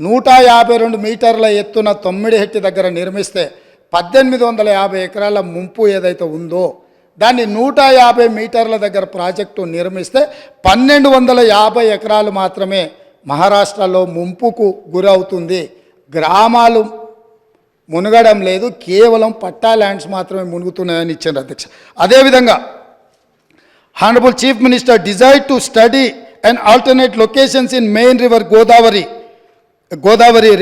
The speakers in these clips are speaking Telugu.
152 మీటర్ల ఎత్తున తొమ్మిడిహెట్టి దగ్గర నిర్మిస్తే 1850 ఎకరాల ముంపు ఏదైతే ఉందో దాన్ని 150 మీటర్ల దగ్గర ప్రాజెక్టు నిర్మిస్తే 1250 ఎకరాలు మాత్రమే మహారాష్ట్రలో ముంపుకు గురవుతుంది. గ్రామాలు మునగడం లేదు, కేవలం పట్టా ల్యాండ్స్ మాత్రమే మునుగుతున్నాయని ఇచ్చారు అధ్యక్ష. అదేవిధంగా honourable chief minister desire to study and alternate locations in main river Godavari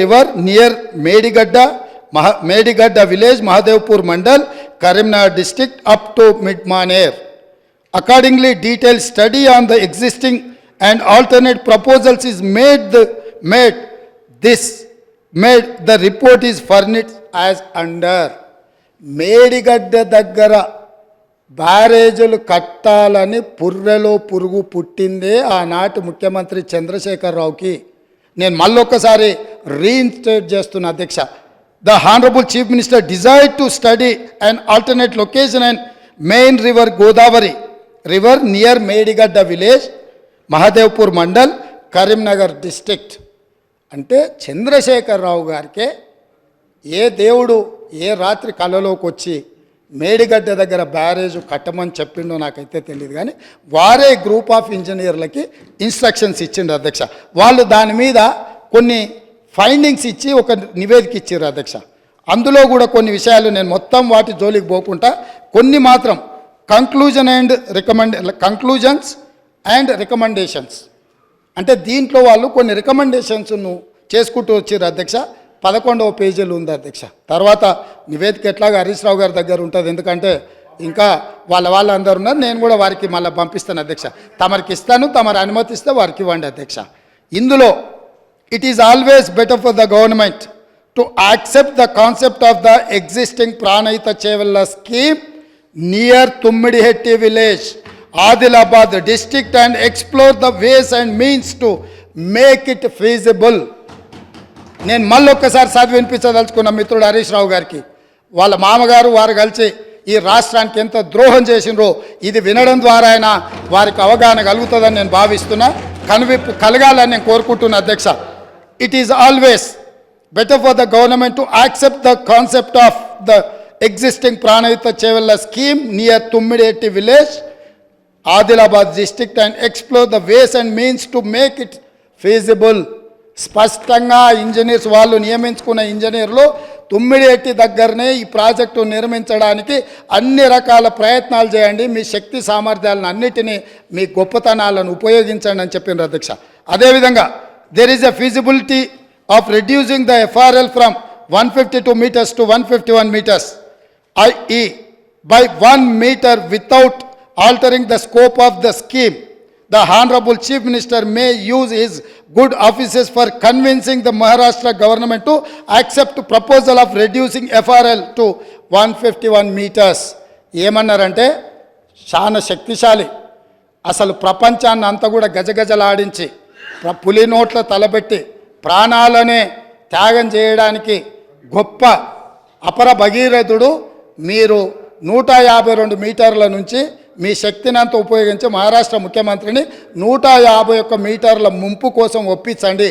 river near Medigadda village, Mahadevpur mandal, Karimnagar district up to Mid-Maner. Accordingly, detailed study on the existing and alternate proposals is made. The report is furnished as under. Medigadda దగ్గర బ్యారేజీలు కట్టాలని పుర్రెలో పురుగు పుట్టిందే ఆనాటి ముఖ్యమంత్రి చంద్రశేఖరరావుకి. నేను మళ్ళొక్కసారి రీఇన్స్టేట్ చేస్తున్న అధ్యక్ష. The Honorable Chief Minister desired to study an alternate location and main river Godavari river near Medigadda village, Mahadevpur Mandal, Karimnagar district. అంటే చంద్రశేఖరరావు గారికే ఏ దేవుడు ఏ రాత్రి కళలోకి వచ్చి మేడిగడ్డ దగ్గర బ్యారేజ్ కట్టమని చెప్పిండో నాకైతే తెలియదు, కానీ వారే గ్రూప్ ఆఫ్ ఇంజనీర్లకి ఇన్స్ట్రక్షన్స్ ఇచ్చిండు అధ్యక్ష. వాళ్ళు దాని మీద కొన్ని ఫైండింగ్స్ ఇచ్చి ఒక నివేదిక ఇచ్చారు అధ్యక్ష. అందులో కూడా కొన్ని విషయాలు నేను మొత్తం వాటి జోలికి పోకుండా కొన్ని మాత్రం కంక్లూజన్స్ అండ్ రికమెండేషన్స్ అంటే దీంట్లో వాళ్ళు కొన్ని రికమెండేషన్స్ను చేసుకుంటూ వచ్చారు అధ్యక్ష. 11వ పేజీలు ఉంది అధ్యక్ష. తర్వాత నివేదిక ఎట్లాగా హరీష్ రావు గారి దగ్గర ఉంటుంది, ఎందుకంటే ఇంకా వాళ్ళందరూ ఉన్నారు. నేను కూడా వారికి మళ్ళీ పంపిస్తాను అధ్యక్ష. తమరికి ఇస్తాను, తమరు అనుమతిస్తే వారికి ఇవ్వండి అధ్యక్ష. ఇందులో it is always better for the government to accept the concept of the existing Pranahita Chevella scheme near Tummidihetti village, Adilabad district, and explore the ways and means to make it feasible. నేను మళ్ళొక్కసారి చదివి వినిపించదలుచుకున్న మిత్రుడు హరీష్ రావు గారికి, వాళ్ళ మామగారు వారు కలిసి ఈ రాష్ట్రానికి ఎంత ద్రోహం చేసినరో ఇది వినడం ద్వారా అయినా వారికి అవగాహన కలుగుతుందని నేను భావిస్తున్నా, కనువిప్పు కలగాలని నేను కోరుకుంటున్నా అధ్యక్ష. It is always better for the government to accept the concept of the existing Pranahita Chevella scheme near Tummidihetti village, Adilabad district, and explore the ways and means to make it feasible. స్పష్టంగా ఇంజనీర్స్ వాళ్ళు నియమించుకున్న ఇంజనీర్లు తుమ్మిడిహెట్టి దగ్గరనే ఈ ప్రాజెక్టు నిర్మించడానికి అన్ని రకాల ప్రయత్నాలు చేయండి, మీ శక్తి సామర్థ్యాలను అన్నిటినీ మీ గొప్పతనాలను ఉపయోగించండి అని చెప్పిండ్రు అధ్యక్ష. అదేవిధంగా there is a feasibility of reducing the FRL from 152 meters to 151 meters, i.e. by 1 meter without altering the scope of the scheme. The Honorable Chief Minister may use his good offices for convincing the Maharashtra government to accept proposal of reducing FRL to 151 meters. ఏమన్నారంటే చాలా శక్తిశాలి, అసలు ప్రపంచాన్ని అంతా కూడా గజగజలాడించి పులి నోట్ల తలబెట్టి ప్రాణాలనే త్యాగం చేయడానికి గొప్ప అపర భగీరథుడు. మీరు 152 మీటర్ల నుంచి మీ శక్తిని అంతా ఉపయోగించి మహారాష్ట్ర ముఖ్యమంత్రిని 151 మీటర్ల ముంపు కోసం ఒప్పించండి.